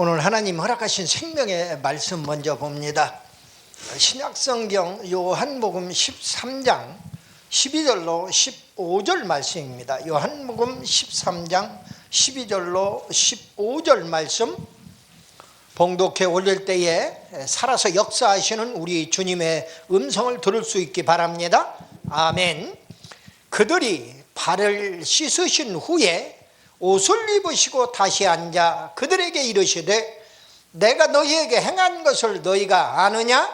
오늘 하나님 허락하신 생명의 말씀 먼저 봅니다. 신약성경 요한복음 13장 12절로 15절 말씀입니다. 요한복음 13장 12절로 15절 말씀 봉독해 올릴 때에 살아서 역사하시는 우리 주님의 음성을 들을 수 있기 바랍니다. 아멘. 그들이 발을 씻으신 후에 옷을 입으시고 다시 앉아 그들에게 이르시되 내가 너희에게 행한 것을 너희가 아느냐?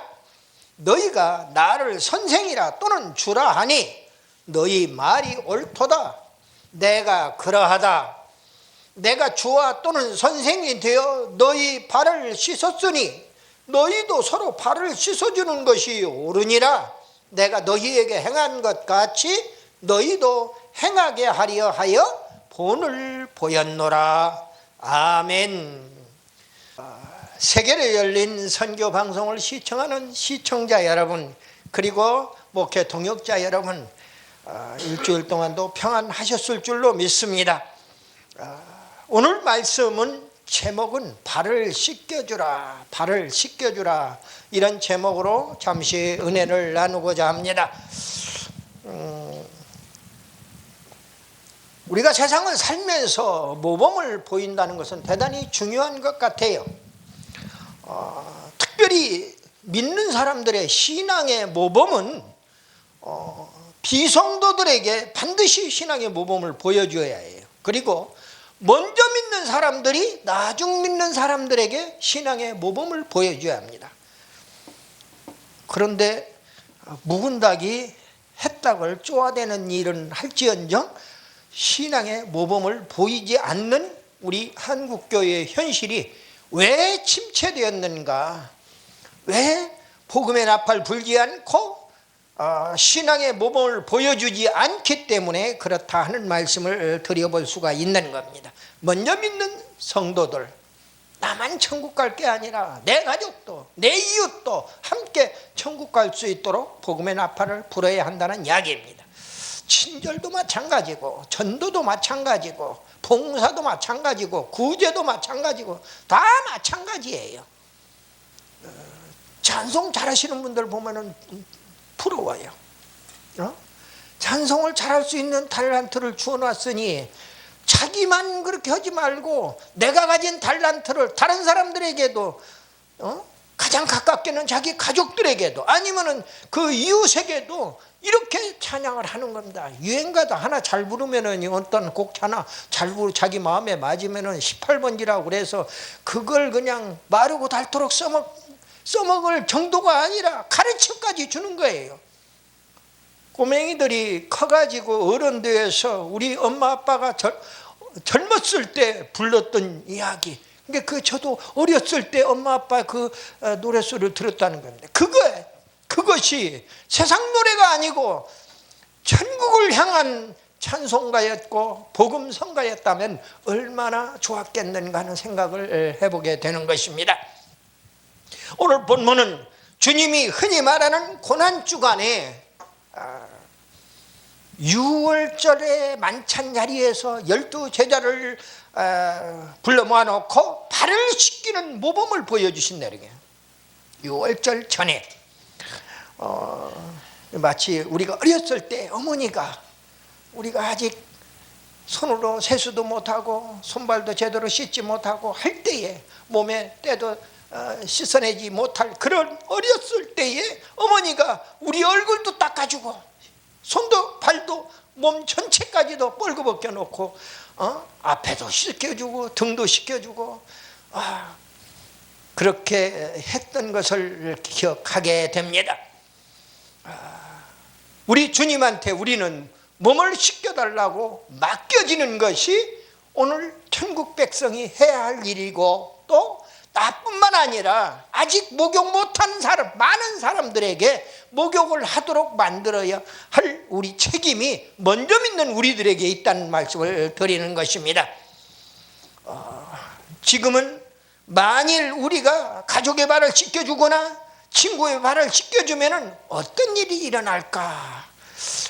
너희가 나를 선생이라 또는 주라 하니 너희 말이 옳도다. 내가 그러하다. 내가 주와 또는 선생이 되어 너희 발을 씻었으니 너희도 서로 발을 씻어주는 것이 옳으니라. 내가 너희에게 행한 것 같이 너희도 행하게 하려 하여 본을 보였노라. 아멘. 세계로 열린 선교 방송을 시청하는 시청자 여러분, 그리고 목회 동역자 여러분, 일주일 동안도 평안하셨을 줄로 믿습니다. 오늘 말씀은 제목은 발을 씻겨주라, 발을 씻겨주라, 이런 제목으로 잠시 은혜를 나누고자 합니다. 우리가 세상을 살면서 모범을 보인다는 것은 대단히 중요한 것 같아요. 특별히 믿는 사람들의 신앙의 모범은 비성도들에게 반드시 신앙의 모범을 보여줘야 해요. 그리고 먼저 믿는 사람들이 나중 믿는 사람들에게 신앙의 모범을 보여줘야 합니다. 그런데 묵은 닭이 햇닭을 쪼아대는 일은 할지언정 신앙의 모범을 보이지 않는 우리 한국교회의 현실이 왜 침체되었는가? 왜 복음의 나팔 불지 않고 신앙의 모범을 보여주지 않기 때문에 그렇다 하는 말씀을 드려볼 수가 있는 겁니다. 먼저 믿는 성도들, 나만 천국 갈 게 아니라 내 가족도 내 이웃도 함께 천국 갈 수 있도록 복음의 나팔을 불어야 한다는 이야기입니다. 친절도 마찬가지고 전도도 마찬가지고 봉사도 마찬가지고 구제도 마찬가지고 다 마찬가지예요. 찬송 잘하시는 분들 보면은 부러워요. 찬송을 잘할 수 있는 달란트를 주어놨으니 자기만 그렇게 하지 말고 내가 가진 달란트를 다른 사람들에게도 가장 가깝게는 자기 가족들에게도 아니면은 그 이웃에게도 이렇게 찬양을 하는 겁니다. 유행가도 하나 잘 부르면은 어떤 곡 하나 잘 부르 자기 마음에 맞으면은 18번지라고 그래서 그걸 그냥 마르고 닳도록 써먹을 정도가 아니라 가르침까지 주는 거예요. 꼬맹이들이 커가지고 어른 되어서 우리 엄마 아빠가 젊었을 때 불렀던 이야기. 그러니까 저도 어렸을 때 엄마 아빠 그 노랫소리를 들었다는 겁니다. 그것이 세상 노래가 아니고 천국을 향한 찬송가였고 복음성가였다면 얼마나 좋았겠는가 하는 생각을 해보게 되는 것입니다. 오늘 본문은 주님이 흔히 말하는 고난주간에 6월절의 만찬 자리에서 12제자를 불러 모아놓고 발을 씻기는 모범을 보여주신다. 6월절 전에 마치 우리가 어렸을 때 어머니가 우리가 아직 손으로 세수도 못하고 손발도 제대로 씻지 못하고 할 때에 몸에 때도 씻어내지 못할 그런 어렸을 때에 어머니가 우리 얼굴도 닦아주고 손도 발도 몸 전체까지도 뻘거벗겨 놓고 앞에도 씻겨주고 등도 씻겨주고 그렇게 했던 것을 기억하게 됩니다. 우리 주님한테 우리는 몸을 씻겨달라고 맡겨지는 것이 오늘 천국 백성이 해야 할 일이고 또 나뿐만 아니라 아직 목욕 못한 사람 많은 사람들에게 목욕을 하도록 만들어야 할 우리 책임이 먼저 믿는 우리들에게 있다는 말씀을 드리는 것입니다. 지금은 만일 우리가 가족의 발을 씻겨주거나 친구의 발을 씻겨주면 어떤 일이 일어날까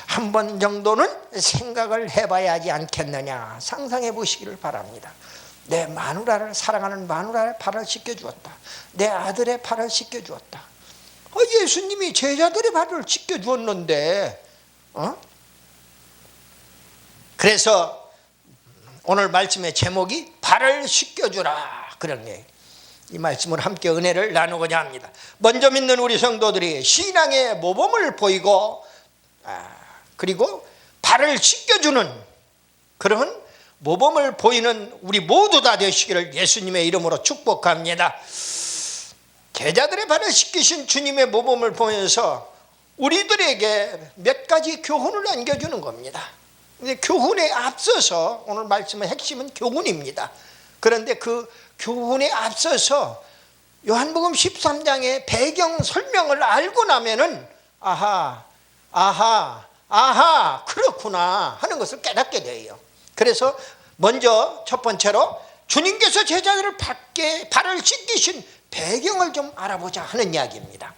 한 번 정도는 생각을 해봐야 하지 않겠느냐 상상해 보시기를 바랍니다. 내 마누라를 사랑하는 마누라의 발을 씻겨주었다. 내 아들의 발을 씻겨주었다. 예수님이 제자들의 발을 씻겨주었는데 그래서 오늘 말씀의 제목이 발을 씻겨주라 그런 게, 이 말씀을 함께 은혜를 나누고자 합니다. 먼저 믿는 우리 성도들이 신앙의 모범을 보이고 그리고 발을 씻겨주는 그런 모범을 보이는 우리 모두 다 되시기를 예수님의 이름으로 축복합니다. 제자들의 발을 씻기신 주님의 모범을 보면서 우리들에게 몇 가지 교훈을 안겨주는 겁니다. 근데 교훈에 앞서서 오늘 말씀의 핵심은 교훈입니다. 그런데 그 교훈에 앞서서 요한복음 13장의 배경 설명을 알고 나면은 아하 그렇구나 하는 것을 깨닫게 돼요. 그래서 먼저 첫 번째로 주님께서 제자들을 발을 씻기신 배경을 좀 알아보자 하는 이야기입니다.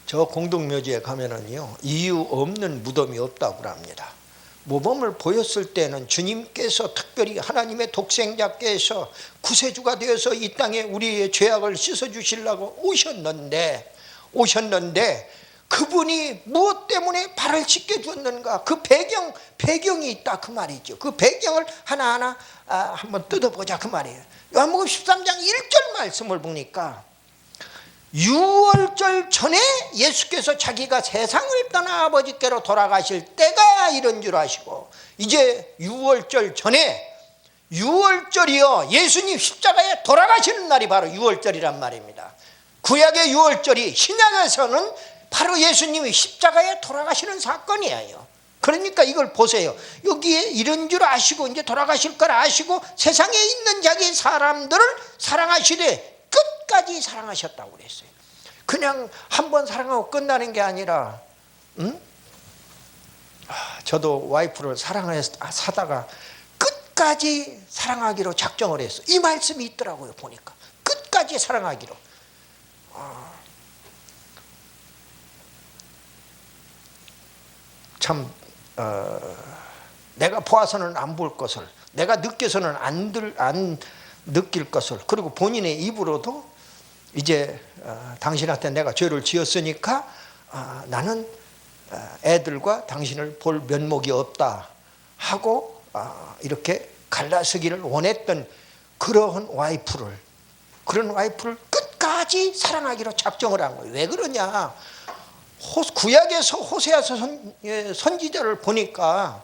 저 공동묘지에 가면은요, 이유 없는 무덤이 없다고 합니다. 모범을 보였을 때는 주님께서 특별히 하나님의 독생자께서 구세주가 되어서 이 땅에 우리의 죄악을 씻어주시려고 오셨는데 그분이 무엇 때문에 발을 씻겨주었는가, 그 배경이 있다 그 말이죠. 그 배경을 하나하나 한번 뜯어보자 그 말이에요. 요한복음 13장 1절 말씀을 보니까 유월절 전에 예수께서 자기가 세상을 떠나 아버지께로 돌아가실 때가 이런 줄 아시고, 이제 유월절 전에, 유월절이요, 예수님 십자가에 돌아가시는 날이 바로 유월절이란 말입니다. 구약의 유월절이 신약에서는 바로 예수님이 십자가에 돌아가시는 사건이에요. 그러니까 이걸 보세요. 여기에 이런 줄 아시고 이제 돌아가실 걸 아시고 세상에 있는 자기 사람들을 사랑하시되 끝까지 사랑하셨다고 그랬어요. 그냥 한 번 사랑하고 끝나는 게 아니라, 저도 와이프를 사다가 끝까지 사랑하기로 작정을 했어요. 이 말씀이 있더라고요. 보니까 끝까지 사랑하기로. 참 내가 보아서는 안 볼 것을, 내가 느껴서는 안 느낄 것을, 그리고 본인의 입으로도 이제 당신한테 내가 죄를 지었으니까 나는 애들과 당신을 볼 면목이 없다 하고 이렇게 갈라서기를 원했던 그런 와이프를 끝까지 사랑하기로 작정을 한 거예요. 왜 그러냐, 구약에서 호세아서 선지자를 보니까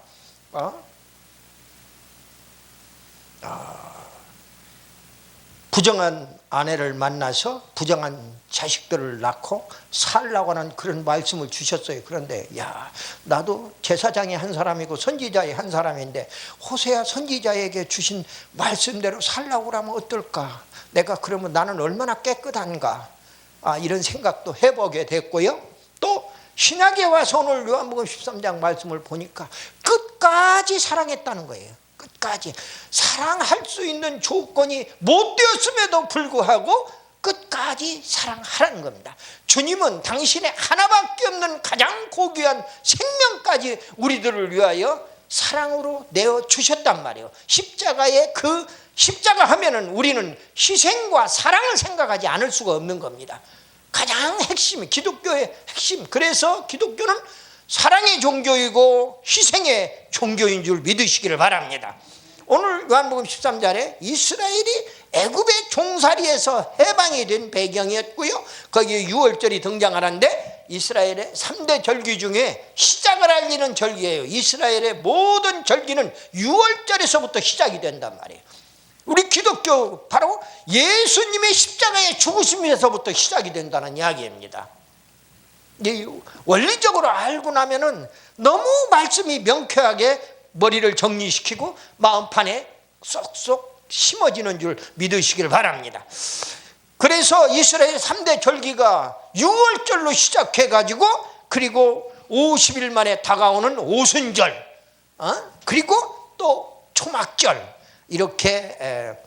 부정한 아내를 만나서 부정한 자식들을 낳고 살라고 하는 그런 말씀을 주셨어요. 그런데 나도 제사장의 한 사람이고 선지자의 한 사람인데 호세아 선지자에게 주신 말씀대로 살라고 하면 어떨까, 내가 그러면 나는 얼마나 깨끗한가, 이런 생각도 해보게 됐고요. 또 신약에 와서 오늘 요한복음 13장 말씀을 보니까 끝까지 사랑했다는 거예요. 끝까지 사랑할 수 있는 조건이 못 되었음에도 불구하고 끝까지 사랑하라는 겁니다. 주님은 당신의 하나밖에 없는 가장 고귀한 생명까지 우리들을 위하여 사랑으로 내어주셨단 말이에요. 십자가 하면은 우리는 희생과 사랑을 생각하지 않을 수가 없는 겁니다. 가장 핵심이 기독교의 핵심. 그래서 기독교는 사랑의 종교이고 희생의 종교인 줄 믿으시기를 바랍니다. 오늘 요한복음 13절에 이스라엘이 애굽의 종살이에서 해방이 된 배경이었고요, 거기에 유월절이 등장하는데 이스라엘의 3대 절기 중에 시작을 알리는 절기예요. 이스라엘의 모든 절기는 유월절에서부터 시작이 된단 말이에요. 우리 기독교 바로 예수님의 십자가의 죽으심에서부터 시작이 된다는 이야기입니다. 원리적으로 알고 나면은 너무 말씀이 명쾌하게 머리를 정리시키고 마음판에 쏙쏙 심어지는 줄 믿으시길 바랍니다. 그래서 이스라엘 3대 절기가 6월절로 시작해가지고 그리고 50일 만에 다가오는 오순절, 그리고 또 초막절, 이렇게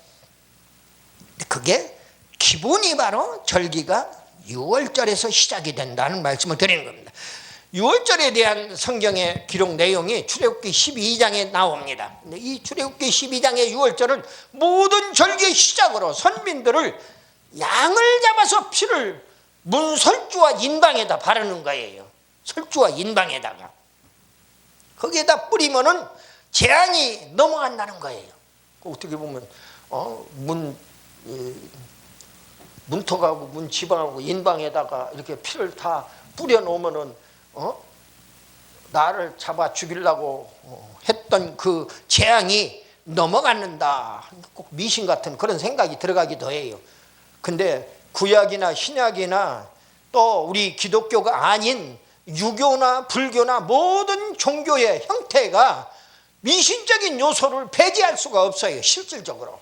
그게 기본이 바로 절기가 6월절에서 시작이 된다는 말씀을 드리는 겁니다. 유월절에 대한 성경의 기록 내용이 출애굽기 12장에 나옵니다. 근데 이 출애굽기 12장의 유월절은 모든 절기의 시작으로 선민들을 양을 잡아서 피를 문설주와 인방에다 바르는 거예요. 설주와 인방에다가. 거기에다 뿌리면은 재앙이 넘어간다는 거예요. 어떻게 보면 문턱하고 문지방하고 인방에다가 이렇게 피를 다 뿌려 놓으면은 나를 잡아 죽이려고 했던 그 재앙이 넘어가는다. 꼭 미신 같은 그런 생각이 들어가기도 해요. 근데 구약이나 신약이나 또 우리 기독교가 아닌 유교나 불교나 모든 종교의 형태가 미신적인 요소를 배제할 수가 없어요. 실질적으로.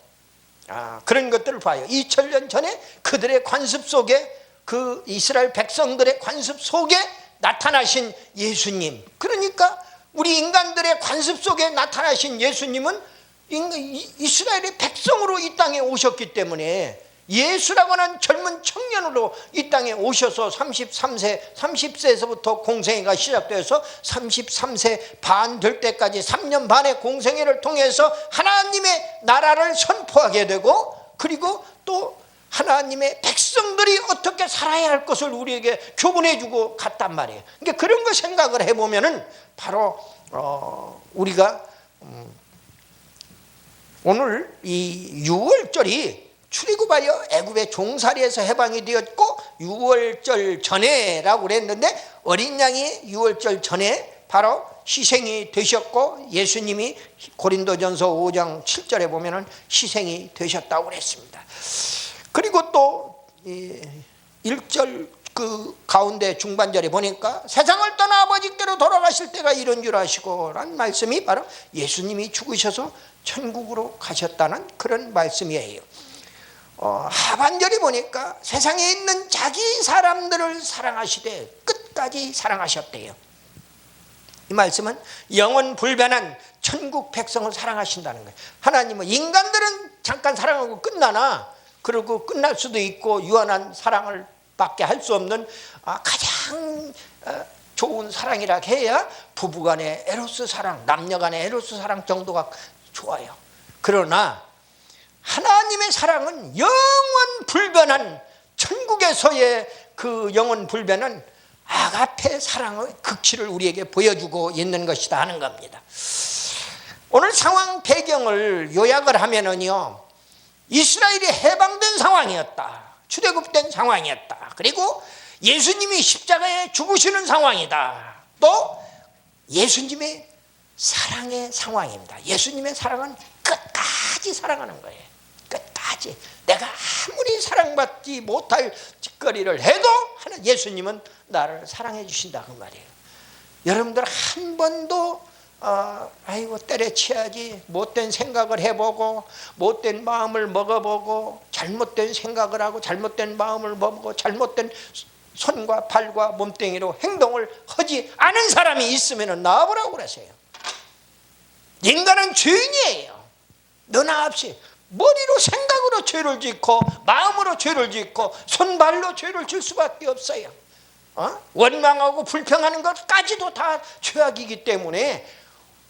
그런 것들을 봐요. 2000년 전에 그들의 관습 속에, 그 이스라엘 백성들의 관습 속에 나타나신 예수님, 그러니까 우리 인간들의 관습 속에 나타나신 예수님은 이스라엘의 백성으로 이 땅에 오셨기 때문에 예수라고 하는 젊은 청년으로 이 땅에 오셔서 30세에서부터 공생애가 시작되어서 33세 반 될 때까지 3년 반의 공생애를 통해서 하나님의 나라를 선포하게 되고, 그리고 또 하나님의 백성들이 어떻게 살아야 할 것을 우리에게 교훈해 주고 갔단 말이에요. 그러니까 그런 거 생각을 해보면은 바로 우리가 오늘 이 유월절이 출애굽하여 애굽의 종살이에서 해방이 되었고, 유월절 전에라고 그랬는데 어린 양이 유월절 전에 바로 희생이 되셨고, 예수님이 고린도전서 5장 7절에 보면은 희생이 되셨다고 그랬습니다. 그리고 또 1절 그 가운데 중반절에 보니까 세상을 떠나 아버지께로 돌아가실 때가 이런 줄 아시고 라는 말씀이 바로 예수님이 죽으셔서 천국으로 가셨다는 그런 말씀이에요. 하반절이 보니까 세상에 있는 자기 사람들을 사랑하시되 끝까지 사랑하셨대요. 이 말씀은 영원 불변한 천국 백성을 사랑하신다는 거예요. 하나님은 인간들은 잠깐 사랑하고 끝나나, 그리고 끝날 수도 있고 유한한 사랑을 밖에 할 수 없는 가장 좋은 사랑이라 해야 부부간의 에로스 사랑, 남녀간의 에로스 사랑 정도가 좋아요. 그러나 하나님의 사랑은 영원 불변한 천국에서의 그 영원 불변한 아가페 사랑의 극치를 우리에게 보여주고 있는 것이다 하는 겁니다. 오늘 상황 배경을 요약을 하면은요, 이스라엘이 해방된 상황이었다. 출애굽된 상황이었다. 그리고 예수님이 십자가에 죽으시는 상황이다. 또 예수님의 사랑의 상황입니다. 예수님의 사랑은 끝까지 사랑하는 거예요. 끝까지. 내가 아무리 사랑받지 못할 짓거리를 해도 예수님은 나를 사랑해 주신다 그 말이에요. 여러분들 한 번도 아이고 때려치야지, 못된 생각을 해보고 못된 마음을 먹어보고 잘못된 생각을 하고 잘못된 마음을 먹고 잘못된 손과 발과 몸뚱이로 행동을 하지 않은 사람이 있으면 나와보라고 그러세요. 인간은 죄인이에요. 너나 없이 머리로 생각으로 죄를 짓고 마음으로 죄를 짓고 손발로 죄를 질 수밖에 없어요. 원망하고 불평하는 것까지도 다 죄악이기 때문에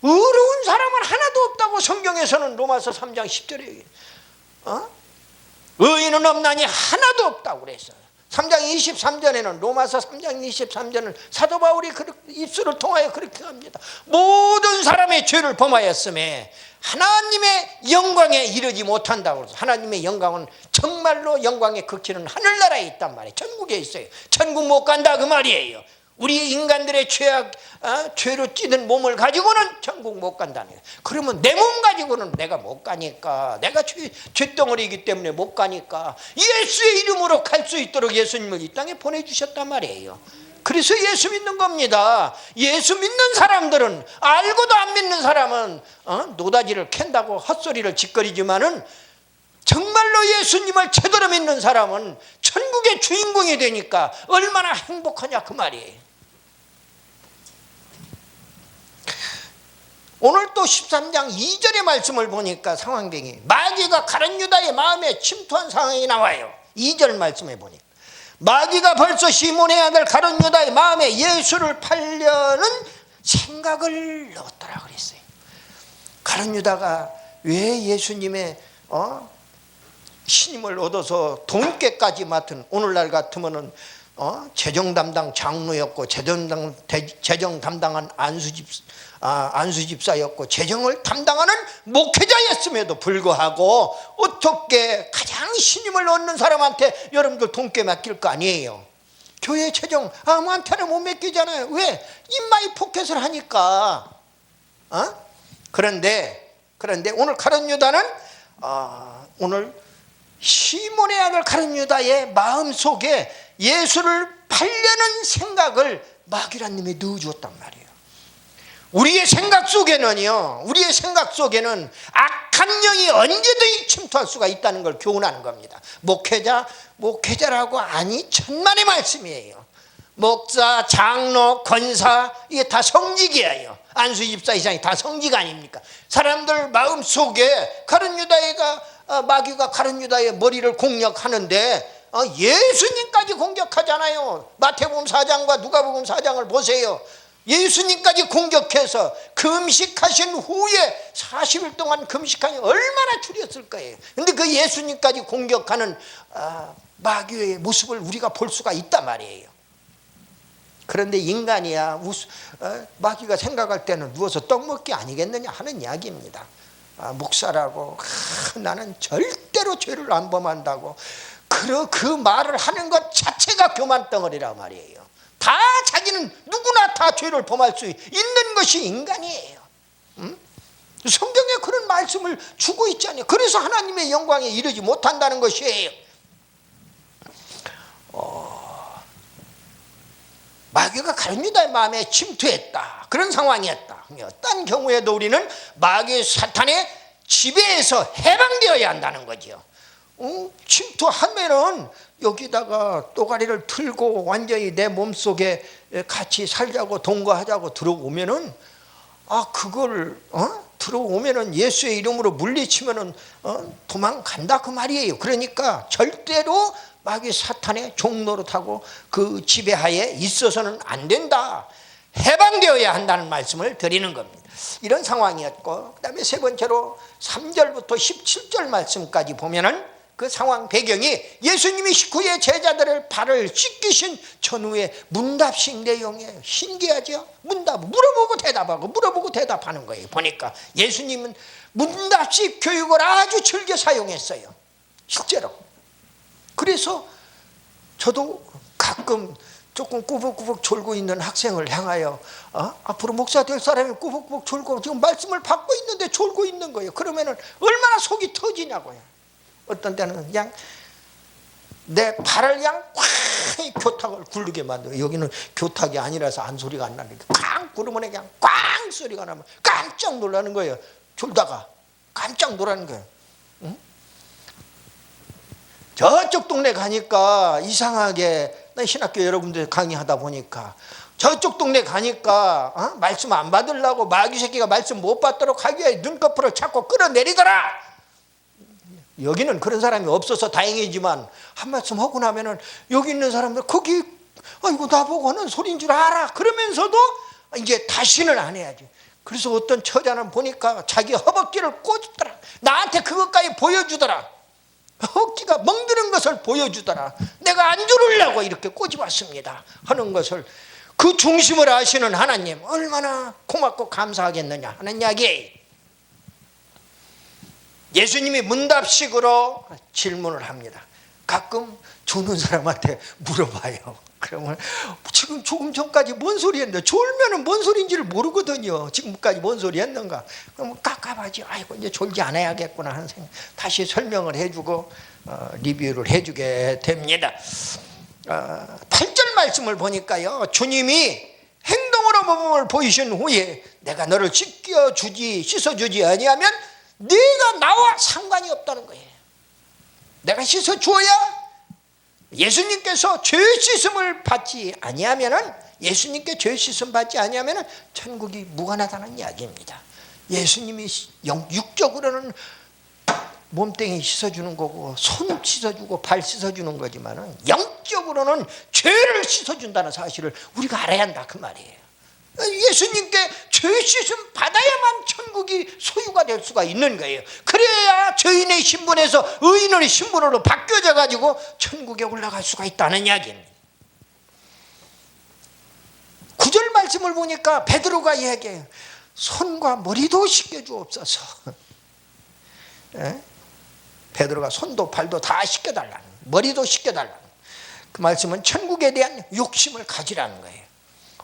의로운 사람은 하나도 없다고 성경에서는 로마서 3장 10절에 얘기해요. 의인은 없나니 하나도 없다고 그랬어요. 3장 23절에는 로마서 3장 23절은 사도 바울이 입술을 통하여 그렇게 합니다. 모든 사람의 죄를 범하였음에 하나님의 영광에 이르지 못한다고 해서, 하나님의 영광은 정말로 영광의 극치는 하늘나라에 있단 말이에요. 천국에 있어요. 천국 못 간다 그 말이에요. 우리 인간들의 죄로 찌든 몸을 가지고는 천국 못 간다는 거예요. 그러면 내 몸 가지고는 내가 못 가니까, 내가 죄덩어리이기 때문에 못 가니까 예수의 이름으로 갈 수 있도록 예수님을 이 땅에 보내주셨단 말이에요. 그래서 예수 믿는 겁니다. 예수 믿는 사람들은, 알고도 안 믿는 사람은 노다지를 캔다고 헛소리를 짓거리지만은 정말로 예수님을 제대로 믿는 사람은 천국의 주인공이 되니까 얼마나 행복하냐 그 말이에요. 오늘 또 13장 2절의 말씀을 보니까 상황병이 마귀가 가룟 유다의 마음에 침투한 상황이 나와요. 2절 말씀에 보니까 마귀가 벌써 시몬의 아들 가룟 유다의 마음에 예수를 팔려는 생각을 넣었더라 그랬어요. 가룟 유다가 왜 예수님의 신임을 얻어서 돈깨까지 맡은, 오늘날 같으면은 재정 담당 장로였고 재정 담당한 안수집사였고 재정을 담당하는 목회자였음에도 불구하고 어떻게 가장 신임을 얻는 사람한테 여러분들 돈깨 맡길 거 아니에요? 교회 재정 아무한테나 못 맡기잖아요. 왜? 입마이 포켓을 하니까. 그런데 오늘 가룟 유다는 오늘 시몬의 아들 가룟 유다의 마음속에 예수를 팔려는 생각을 마귀란 놈이 넣어주었단 말이에요. 우리의 생각 속에는 악한 영이 언제든지 침투할 수가 있다는 걸 교훈하는 겁니다. 목회자라고 아니 천만의 말씀이에요. 목사, 장로, 권사, 이게 다 성직이에요. 안수집사 이상이 다 성직 아닙니까? 사람들 마음속에 마귀가 가룟 유다의 머리를 공략하는데 예수님까지 공격하잖아요. 마태복음 4장과 누가복음 4장을 보세요. 예수님까지 공격해서 금식하신 후에 40일 동안 금식하니 얼마나 줄였을 거예요. 근데 그 예수님까지 공격하는 마귀의 모습을 우리가 볼 수가 있단 말이에요. 그런데 인간이야 마귀가 생각할 때는 누워서 떡 먹기 아니겠느냐 하는 이야기입니다. 목사라고 나는 절대로 죄를 안 범한다고 그 말을 하는 것 자체가 교만덩어리란 말이에요. 다 자기는 누구나 다 죄를 범할 수 있는 것이 인간이에요. 성경에 그런 말씀을 주고 있잖아요. 그래서 하나님의 영광에 이르지 못한다는 것이에요. 마귀가 가룟 유다의 마음에 침투했다. 그런 상황이었다. 어떤 경우에도 우리는 마귀 사탄의 지배에서 해방되어야 한다는 거죠. 침투하면은 여기다가 또가리를 틀고 완전히 내 몸속에 같이 살자고 동거하자고 들어오면은 그걸 들어오면은 예수의 이름으로 물리치면은 도망간다 그 말이에요. 그러니까 절대로 마귀 사탄의 종노릇하고 그 지배하에 있어서는 안 된다. 해방되어야 한다는 말씀을 드리는 겁니다. 이런 상황이었고, 그 다음에 세 번째로 3절부터 17절 말씀까지 보면은 그 상황 배경이 예수님이 식후에 제자들의 발을 씻기신 전후의 문답식 내용이에요. 신기하죠? 물어보고 대답하고 물어보고 대답하는 거예요. 보니까 예수님은 문답식 교육을 아주 즐겨 사용했어요. 실제로. 그래서 저도 가끔 조금 꾸벅꾸벅 졸고 있는 학생을 향하여 앞으로 목사 될 사람이 꾸벅꾸벅 졸고 지금 말씀을 받고 있는데 졸고 있는 거예요. 그러면은 얼마나 속이 터지냐고요. 어떤 때는 그냥 내 발을 그냥 꽉 교탁을 굴르게 만들어요. 여기는 교탁이 아니라서 안 소리가 안 나는데 꽝 구르면 그냥 꽝 소리가 나면 깜짝 놀라는 거예요. 졸다가 깜짝 놀라는 거예요. 응? 저쪽 동네 가니까 이상하게, 나 신학교 여러분들 강의하다 보니까 저쪽 동네 가니까 말씀 안 받으려고 마귀 새끼가 말씀 못 받도록 하기 위해 눈꺼풀을 자꾸 끌어내리더라. 여기는 그런 사람이 없어서 다행이지만 한 말씀 하고 나면은 여기 있는 사람들 거기 아이고 나보고 하는 소리인 줄 알아. 그러면서도 이제 다시는 안 해야지. 그래서 어떤 처자는 보니까 자기 허벅지를 꼬집더라. 나한테 그것까지 보여주더라. 허벅지가 멍드는 것을 보여주더라. 내가 안 죽으려고 이렇게 꼬집었습니다 하는 것을, 그 중심을 아시는 하나님 얼마나 고맙고 감사하겠느냐 하는 이야기예요. 예수님이 문답식으로 질문을 합니다. 가끔 죽는 사람한테 물어봐요. 그러면 지금 조금 전까지 뭔 소리 했는데, 졸면은 뭔 소리인지를 모르거든요. 지금까지 뭔 소리 했는가. 그러면 깝깝하지. 아이고 이제 졸지 않아야겠구나 하는 생각. 다시 설명을 해주고 리뷰를 해주게 됩니다. 8절 말씀을 보니까요, 주님이 행동으로 모범을 보이신 후에 내가 너를 씻어주지 아니하면 네가 나와 상관이 없다는 거예요. 내가 씻어주어야, 예수님께서 죄 씻음을 받지 아니하면은, 예수님께 죄 씻음 받지 아니하면은 천국이 무관하다는 이야기입니다. 예수님이 육적으로는 몸뚱이 씻어주는 거고 손 씻어주고 발 씻어주는 거지만은 영적으로는 죄를 씻어준다는 사실을 우리가 알아야 한다 그 말이에요. 예수님께 죄 씻음 받아야만 천국이 소유가 될 수가 있는 거예요. 그래야 죄인의 신분에서 의인의 신분으로 바뀌어져 가지고 천국에 올라갈 수가 있다는 이야기입니다. 9절 말씀을 보니까 베드로가 얘기해요. 손과 머리도 씻겨주옵소서. 베드로가 손도 발도 다 씻겨달라는, 머리도 씻겨달라는 그 말씀은 천국에 대한 욕심을 가지라는 거예요.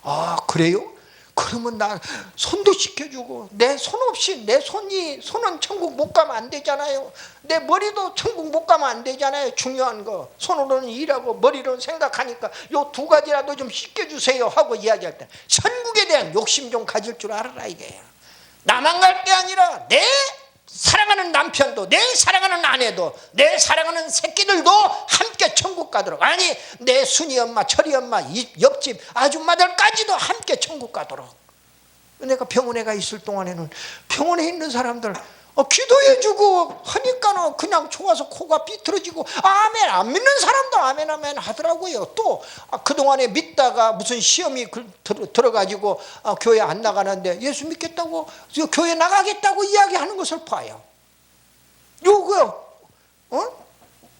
아, 그래요? 그러면 나 손도 씻겨주고 내 손 없이 손은 천국 못 가면 안 되잖아요. 내 머리도 천국 못 가면 안 되잖아요. 중요한 거 손으로는 일하고 머리로는 생각하니까 요 두 가지라도 좀 씻겨주세요 하고 이야기할 때 천국에 대한 욕심 좀 가질 줄 알아라 이게요. 나만 갈 게 아니라 내 사랑하는 남편도, 내 사랑하는 아내도, 내 사랑하는 새끼들도 함께 천국 가도록, 아니 내 순이 엄마, 철이 엄마, 옆집 아줌마들까지도 함께 천국 가도록. 내가 병원에 가 있을 동안에는 병원에 있는 사람들 기도해주고 하니까는 그냥 좋아서 코가 비틀어지고 아멘, 안 믿는 사람도 아멘 아멘 하더라고요. 또 그동안에 믿다가 무슨 시험이 들어가지고 교회 안 나가는데 예수 믿겠다고 교회 나가겠다고 이야기하는 것을 봐요. 요거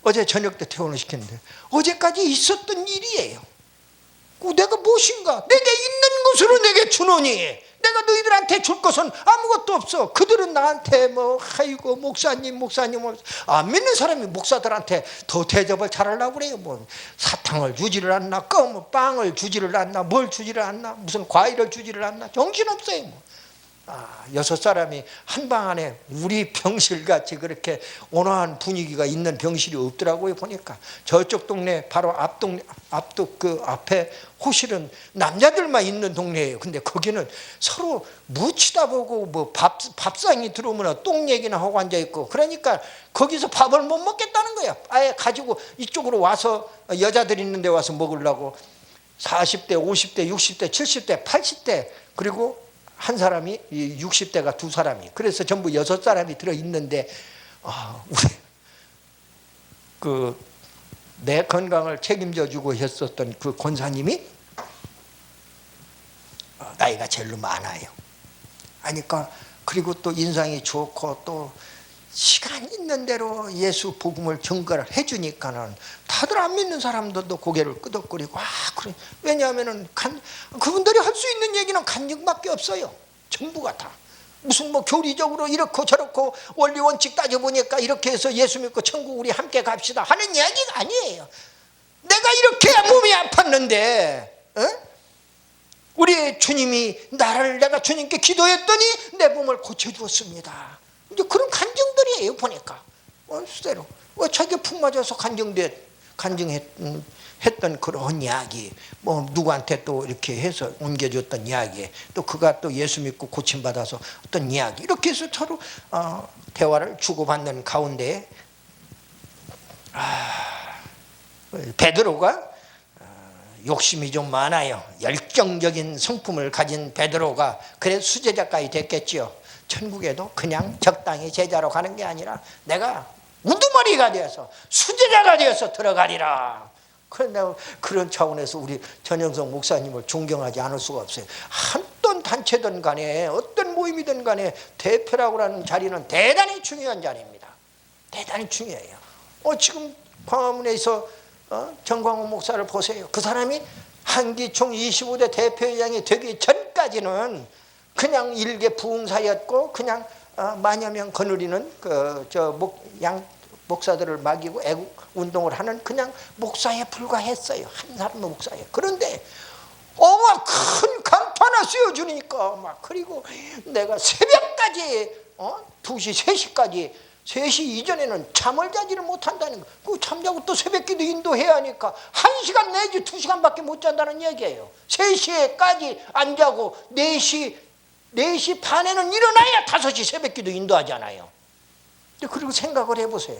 어제 저녁 때 퇴원을 시켰는데 어제까지 있었던 일이에요. 내가 무엇인가, 내게 있는 것으로 내게 주노니 내가 너희들한테 줄 것은 아무것도 없어. 그들은 나한테 아이고 목사님 안 믿는 사람이 목사들한테 더 대접을 잘하려고 그래요. 사탕을 주지를 않나, 빵을 주지를 않나, 뭘 주지를 않나, 무슨 과일을 주지를 않나, 정신없어요. 6사람이 한 방 안에 우리 병실같이 그렇게 온화한 분위기가 있는 병실이 없더라고요. 보니까 저쪽 동네 바로 그 앞에 호실은 남자들만 있는 동네예요. 근데 거기는 서로 묻히다 보고 밥상이 들어오면 똥 얘기나 하고 앉아있고, 그러니까 거기서 밥을 못 먹겠다는 거야. 아예 가지고 이쪽으로 와서 여자들 있는 데 와서 먹으려고 40대 50대 60대 70대 80대 그리고 한 사람이 60대가 2사람이, 그래서 전부 6사람이 들어있는데 우리 내 건강을 책임져 주고 했었던 그 권사님이 나이가 제일로 많아요. 그러니까 그리고 또 인상이 좋고 또 시간 있는 대로 예수 복음을 전가를 해주니까는 다들 안 믿는 사람들도 고개를 끄덕거리고 그래. 왜냐하면은 그분들이 할 수 있는 얘기는 간증밖에 없어요. 전부가 다 무슨 교리적으로 이렇고 저렇고 원리 원칙 따져보니까 이렇게 해서 예수 믿고 천국 우리 함께 갑시다 하는 이야기가 아니에요. 내가 이렇게 몸이 아팠는데 우리 주님이 내가 주님께 기도했더니 내 몸을 고쳐주었습니다. 이제 그런 간증들이에요. 보니까 수대로 자기 푹 맞아서 간증했던 그런 이야기, 누구한테 또 이렇게 해서 옮겨줬던 이야기, 또 그가 또 예수 믿고 고침받아서 어떤 이야기, 이렇게 해서 서로 대화를 주고받는 가운데 베드로가 욕심이 좀 많아요. 열정적인 성품을 가진 베드로가 그래서 수제자까지 됐겠지요. 천국에도 그냥 적당히 제자로 가는 게 아니라 내가 우두머리가 되어서 수제자가 되어서 들어가리라. 그런 차원에서 우리 전영석 목사님을 존경하지 않을 수가 없어요. 어떤 단체든 간에 어떤 모임이든 간에 대표라고 하는 자리는 대단히 중요한 자리입니다. 대단히 중요해요. 지금 광화문에서 정광훈 목사를 보세요. 그 사람이 한기총 25대 대표회장이 되기 전까지는 그냥 일개 부흥사였고 그냥 만여 명 거느리는 목사들을 먹이고 애국 운동을 하는 그냥 목사에 불과했어요. 한 사람의 목사에. 그런데 큰 강파 하나 씌워주니까 그리고 내가 새벽까지 2시 3시까지 3시 이전에는 잠을 자지를 못한다는 거. 잠자고 또 새벽기도 인도해야 하니까 1시간 내지 2시간밖에 못 잔다는 얘기예요. 3시에까지 안 자고 4시 반에는 일어나야 5시 새벽기도 인도하잖아요. 그리고 생각을 해보세요.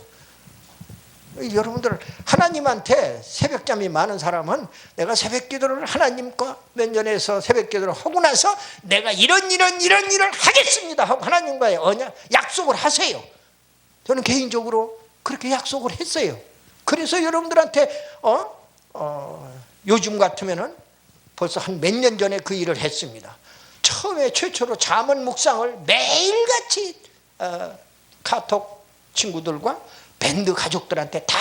여러분들 하나님한테 새벽잠이 많은 사람은 내가 새벽기도를 하나님과 면전에서 새벽기도를 하고 나서 내가 이런 일을 하겠습니다 하고 하나님과의 언약 약속을 하세요. 저는 개인적으로 그렇게 약속을 했어요. 그래서 여러분들한테 요즘 같으면은 벌써 한 몇 년 전에 그 일을 했습니다. 처음에 최초로 잠언 묵상을 매일같이 카톡 친구들과 밴드 가족들한테 다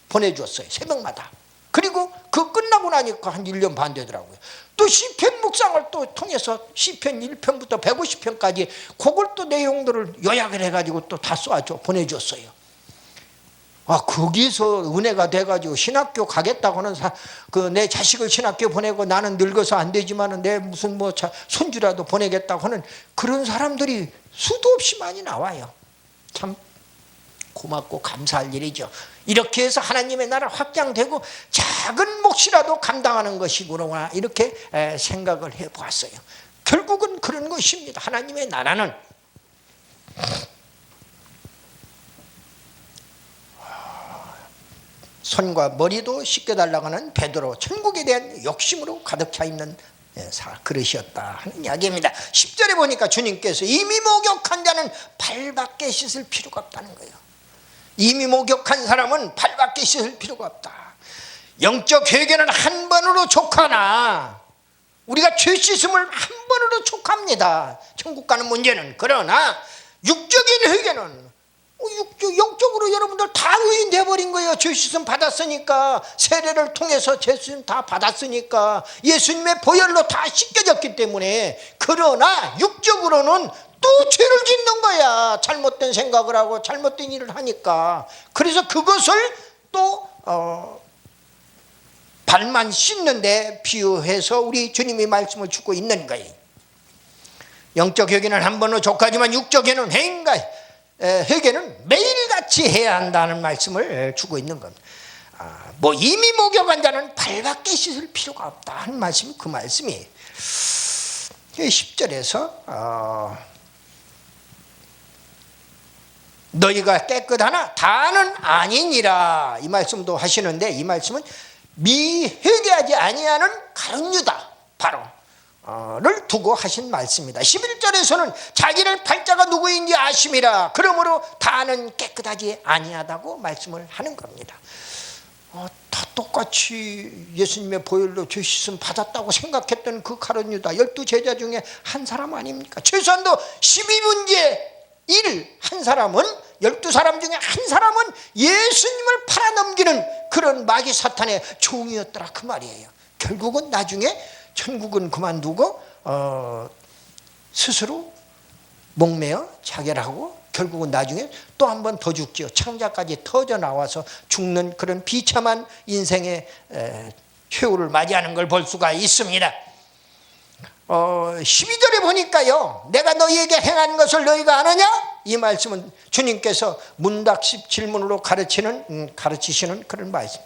보내주었어요. 새벽마다. 그리고 그 끝나고 나니까 한 1년 반 되더라고요. 또 시편 묵상을 또 통해서 시편 1편부터 150편까지 그걸 또 내용들을 요약을 해가지고 또 다 보내줬어요. 거기서 은혜가 돼가지고 신학교 가겠다고 하는 내 자식을 신학교 보내고 나는 늙어서 안 되지만은 내 무슨 손주라도 보내겠다고 하는 그런 사람들이 수도 없이 많이 나와요. 참 고맙고 감사할 일이죠. 이렇게 해서 하나님의 나라 확장되고 작은 몫이라도 감당하는 것이구나 이렇게 생각을 해보았어요. 결국은 그런 것입니다. 하나님의 나라는 손과 머리도 씻겨달라고 하는 베드로, 천국에 대한 욕심으로 가득 차 있는 그릇이었다 하는 이야기입니다. 10절에 보니까 주님께서 이미 목욕한 자는 발밖에 씻을 필요가 없다는 거예요. 이미 목욕한 사람은 발밖에 씻을 필요가 없다. 영적 회개는 한 번으로 족하나 우리가 죄 씻음을 한 번으로 족합니다. 천국 가는 문제는. 그러나 육적인 회개는 영적으로 여러분들 다 의인돼 버린 거예요. 죄 씻음 받았으니까, 세례를 통해서 죄 씻음 다 받았으니까, 예수님의 보혈로 다 씻겨졌기 때문에. 그러나 육적으로는 또 죄를 짓는 거야. 잘못된 생각을 하고 잘못된 일을 하니까. 그래서 그것을 또 발만 씻는데 비유해서 우리 주님이 말씀을 주고 있는 거예요. 영적 회개는 한 번으로 족하지만 육적 회개는 매일같이 해야 한다는 말씀을 주고 있는 겁니다. 이미 목욕한 자는 발밖에 씻을 필요가 없다 하는 말씀이 그 말씀이에요. 10절에서 너희가 깨끗하나 다는 아니니라 이 말씀도 하시는데, 이 말씀은 미회개하지 아니하는 가룟 유다 바로를 두고 하신 말씀입니다. 11절에서는 자기를 팔자가 누구인지 아심이라 그러므로 다는 깨끗하지 아니하다고 말씀을 하는 겁니다. 다 똑같이 예수님의 보혈로 죄 씻음 받았다고 생각했던 그 가룟 유다 12제자 중에 한 사람 아닙니까? 최소한도 12문제 1 한 사람은, 12사람 중에 한 사람은 예수님을 팔아넘기는 그런 마귀 사탄의 종이었더라 그 말이에요. 결국은 나중에 천국은 그만두고 스스로 목매어 자결하고 결국은 나중에 또 한 번 더 죽지요. 창자까지 터져 나와서 죽는 그런 비참한 인생의 최후를 맞이하는 걸 볼 수가 있습니다. 12절에 보니까요, 내가 너희에게 행한 것을 너희가 아느냐? 이 말씀은 주님께서 문답식 질문으로 가르치시는 그런 말씀.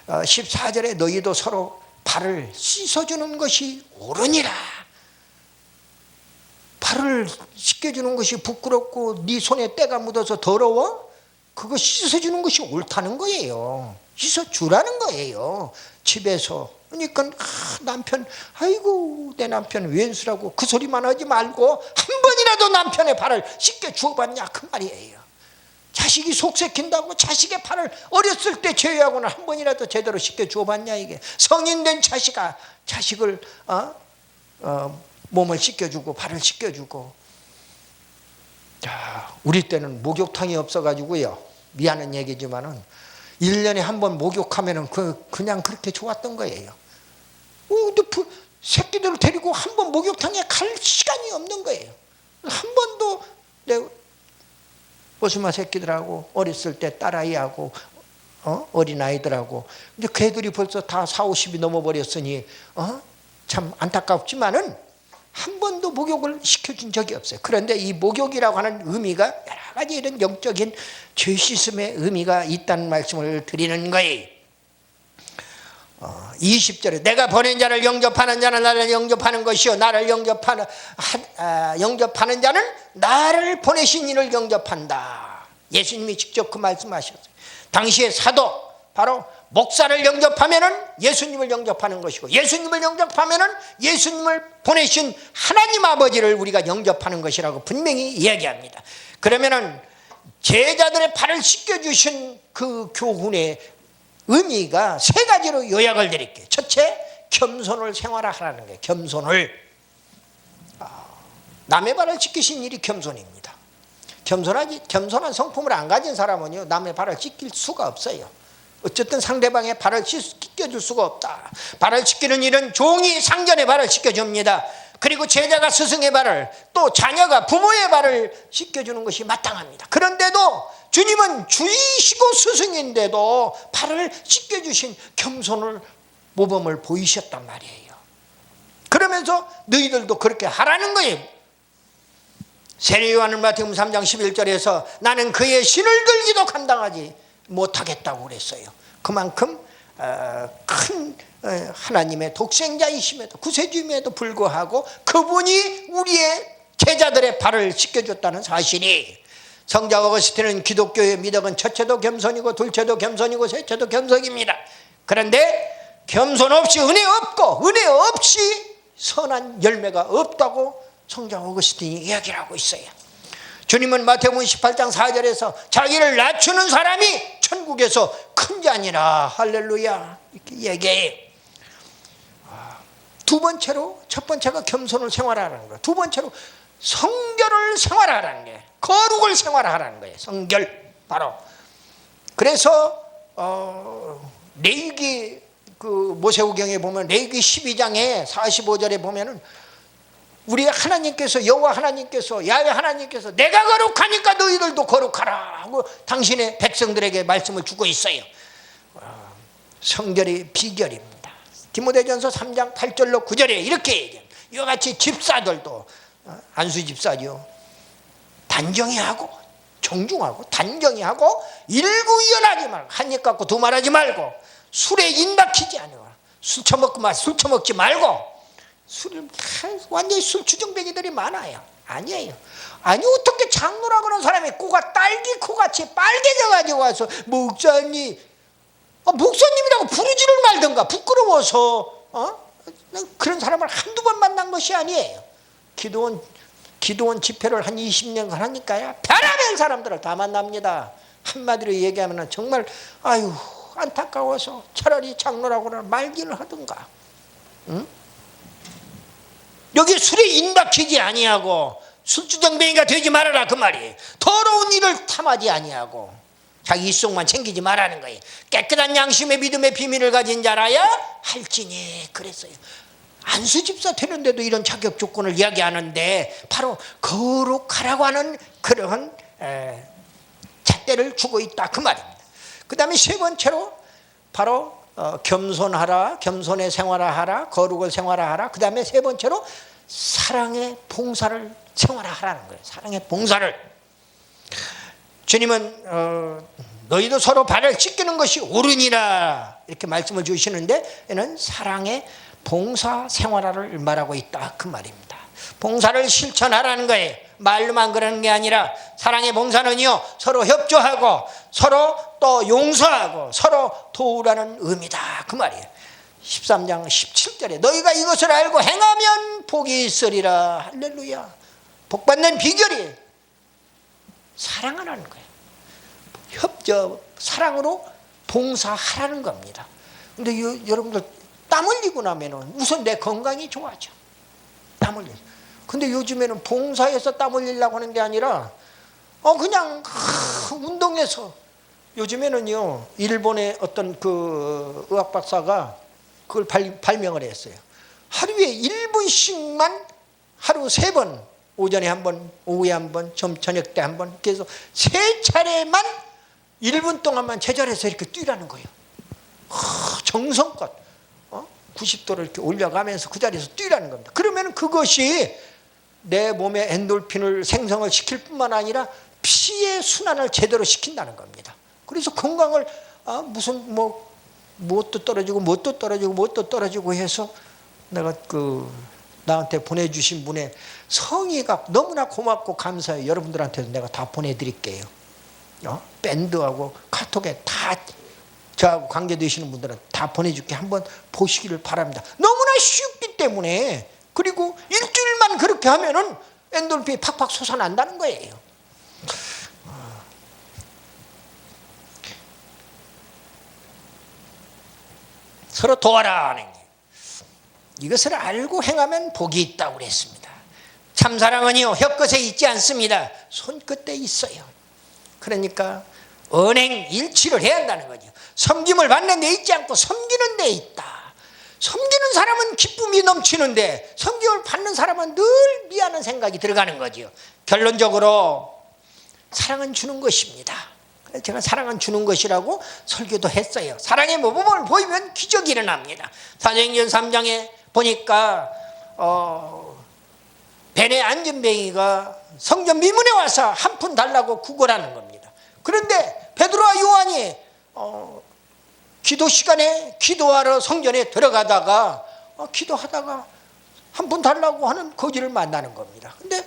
14절에 너희도 서로 발을 씻어주는 것이 옳으니라. 발을 씻겨주는 것이 부끄럽고 네 손에 때가 묻어서 더러워? 그거 씻어주는 것이 옳다는 거예요. 씻어주라는 거예요. 집에서. 그러니까 남편, 아이고 내 남편 왼수라고 그 소리만 하지 말고 한 번이라도 남편의 발을 씻겨주어봤냐 그 말이에요. 자식이 속색힌다고 자식의 발을 어렸을 때 제외하고는 한 번이라도 제대로 씻겨주어봤냐. 이게 성인된 자식을 몸을 씻겨주고 발을 씻겨주고. 자, 우리 때는 목욕탕이 없어가지고요, 미안한 얘기지만은 1년에 한 번 목욕하면은 그냥 그렇게 좋았던 거예요. 근데 새끼들을 데리고 한 번 목욕탕에 갈 시간이 없는 거예요. 한 번도 내 버스마 새끼들하고 어렸을 때 딸아이하고 어린아이들하고, 근데 걔들이 벌써 다 40, 50이 넘어버렸으니 참 안타깝지만은 한 번도 목욕을 시켜준 적이 없어요. 그런데 이 목욕이라고 하는 의미가 여러 가지 이런 영적인 죄 씻음의 의미가 있다는 말씀을 드리는 거예요. 20절에 내가 보낸 자를 영접하는 자는 나를 영접하는 것이요 나를 영접하는 자는 나를 보내신 이를 영접한다. 예수님이 직접 그 말씀하셨어요. 당시의 사도 바로 목사를 영접하면은 예수님을 영접하는 것이고, 예수님을 영접하면은 예수님을 보내신 하나님 아버지를 우리가 영접하는 것이라고 분명히 이야기합니다. 그러면은 제자들의 발을 씻겨주신 그 교훈의 의미가 세 가지로 요약을 드릴게요. 첫째, 겸손을 생활하라는 거예요. 겸손을. 남의 발을 씻기신 일이 겸손입니다. 겸손한 성품을 안 가진 사람은요, 남의 발을 씻길 수가 없어요. 어쨌든 상대방의 발을 씻겨줄 수가 없다. 발을 씻기는 일은 종이 상전의 발을 씻겨줍니다. 그리고 제자가 스승의 발을, 또 자녀가 부모의 발을 씻겨주는 것이 마땅합니다. 그런데도 주님은 주이시고 스승인데도 발을 씻겨주신 겸손을 모범을 보이셨단 말이에요. 그러면서 너희들도 그렇게 하라는 거예요. 세례 요한은 마태복음 3장 11절에서 나는 그의 신을 들기도 감당하지 못하겠다고 그랬어요. 그만큼 큰 하나님의 독생자이심에도 구세주임에도 불구하고 그분이 우리의 제자들의 발을 씻겨줬다는 사실이, 성자 어거스틴은 기독교의 미덕은 첫째도 겸손이고 둘째도 겸손이고 셋째도 겸손입니다. 그런데 겸손 없이 은혜 없고 은혜 없이 선한 열매가 없다고 성자 어거스틴이 이야기를 하고 있어요. 주님은 마태복음 18장 4절에서 자기를 낮추는 사람이 천국에서 큰 자니라, 할렐루야, 이렇게 얘기해요. 두 번째로, 첫 번째가 겸손을 생활하라는 거예요. 두 번째로 성결을 생활하라는 거예요. 거룩을 생활하라는 거예요. 성결, 바로. 그래서 레위기 그 모세오경에 보면 레위기 12장에 45절에 보면은 우리 하나님께서, 여호와 하나님께서, 야훼 하나님께서 내가 거룩하니까 너희들도 거룩하라 하고 당신의 백성들에게 말씀을 주고 있어요. 성결의 비결입니다. 디모데전서 3장 8절로 9절에 이렇게 얘기해요. 이와 같이 집사들도, 안수 집사죠, 단정히 하고 정중하고 단정히 하고 일구이연하지 말고 한입 갖고 두말하지 말고 술에 인박히지 않으라. 술 처먹지 말고. 술을 완전히 술 주정뱅이들이 많아요. 아니에요. 아니 어떻게 장로라 그런 사람이 코가 딸기 코같이 빨개져 가지고 와서 목사님, 목사님이라고 부르지를 말든가, 부끄러워서. 그런 사람을 한두 번 만난 것이 아니에요. 기도원 집회를 한 20년간 하니까요, 별의별 사람들을 다 만납니다. 한마디로 얘기하면 정말 아유 안타까워서 차라리 장로라고는 말기를 하든가. 응? 여기 술에 인박히지 아니하고 술주정뱅이가 되지 말아라, 그 말이에요. 더러운 일을 탐하지 아니하고 자기 입속만 챙기지 말라는 거예요. 깨끗한 양심의 믿음의 비밀을 가진 자라야 할지니 그랬어요. 안수집사 되는데도 이런 자격 조건을 이야기하는데 바로 거룩하라고 하는 그러한 잣대를 주고 있다, 그 말입니다. 그 다음에 세 번째로 바로 겸손하라, 겸손의 생활하라, 거룩을 생활하라. 그 다음에 세 번째로 사랑의 봉사를 생활하라는 거예요. 사랑의 봉사를. 주님은 너희도 서로 발을 씻기는 것이 옳으니라 이렇게 말씀을 주시는데, 이는 사랑의 봉사 생활을 말하고 있다, 그 말입니다. 봉사를 실천하라는 거예요. 말로만 그러는 게 아니라 사랑의 봉사는요, 서로 협조하고 서로 또 용서하고 서로 도우라는 의미다, 그 말이에요. 13장 17절에 너희가 이것을 알고 행하면 복이 있으리라, 할렐루야. 복받는 비결이 사랑하라는 거예요. 사랑으로 봉사하라는 겁니다. 근데 여러분들 땀 흘리고 나면은 우선 내 건강이 좋아져. 땀 흘려. 근데 요즘에는 봉사해서 땀 흘리려고 하는 게 아니라 그냥 운동해서. 요즘에는요, 일본의 어떤 그 의학 박사가 그걸 발명을 했어요. 하루에 1분씩만 하루 3번, 오전에 한 번, 오후에 한 번, 저녁 때 한 번, 그래서 3차례만 1분 동안만 제자리에서 이렇게 뛰라는 거예요. 정성껏 90도를 이렇게 올려가면서 그 자리에서 뛰라는 겁니다. 그러면 그것이 내 몸에 엔돌핀을 생성을 시킬 뿐만 아니라 피의 순환을 제대로 시킨다는 겁니다. 그래서 건강을 무슨 뭣도 떨어지고 해서 내가 나한테 보내주신 분의 성의가 너무나 고맙고 감사해요. 여러분들한테도 내가 다 보내드릴게요. 밴드하고 카톡에 다 저하고 관계되시는 분들은 다 보내줄게. 한번 보시기를 바랍니다. 너무나 쉽기 때문에. 그리고 일주일만 그렇게 하면은 엔돌핀이 팍팍 솟아난다는 거예요. 서로 도와라 하는 게, 이것을 알고 행하면 복이 있다고 그랬습니다. 참사랑은요 혀끝에 있지 않습니다. 손끝에 있어요. 그러니까 언행 일치를 해야 한다는 거죠. 섬김을 받는 데 있지 않고 섬기는 데 있다. 섬기는 사람은 기쁨이 넘치는데 섬김을 받는 사람은 늘 미안한 생각이 들어가는 거죠. 결론적으로 사랑은 주는 것입니다. 그래서 제가 사랑은 주는 것이라고 설교도 했어요. 사랑의 모범을 보이면 기적이 일어납니다. 사도행전 3장에 보니까 베네 안전뱅이가 성전 미문에 와서 한 푼 달라고 구걸하는 겁니다. 그런데 베드로와 요한이 기도 시간에 기도하러 성전에 들어가다가 기도하다가 한 푼 달라고 하는 거지를 만나는 겁니다. 근데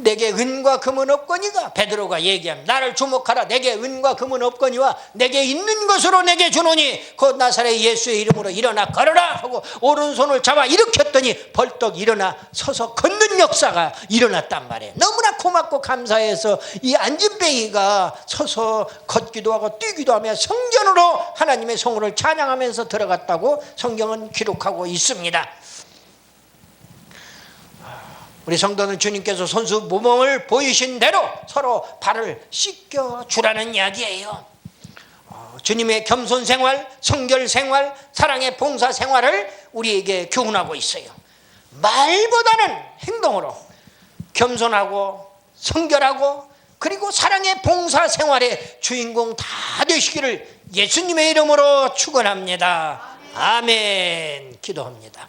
내게 은과 금은 없거니가, 베드로가 얘기합니다. 나를 주목하라. 내게 은과 금은 없거니와 내게 있는 것으로 내게 주노니 곧 나사렛 예수의 이름으로 일어나 걸어라 하고 오른손을 잡아 일으켰더니 벌떡 일어나 서서 걷는 역사가 일어났단 말이에요. 너무나 고맙고 감사해서 이 안진뱅이가 서서 걷기도 하고 뛰기도 하며 성전으로 하나님의 성호를 찬양하면서 들어갔다고 성경은 기록하고 있습니다. 우리 성도는 주님께서 손수 모범을 보이신 대로 서로 발을 씻겨주라는 이야기예요. 주님의 겸손 생활, 성결 생활, 사랑의 봉사 생활을 우리에게 교훈하고 있어요. 말보다는 행동으로 겸손하고 성결하고 그리고 사랑의 봉사 생활의 주인공 다 되시기를 예수님의 이름으로 축원합니다. 아멘. 기도합니다.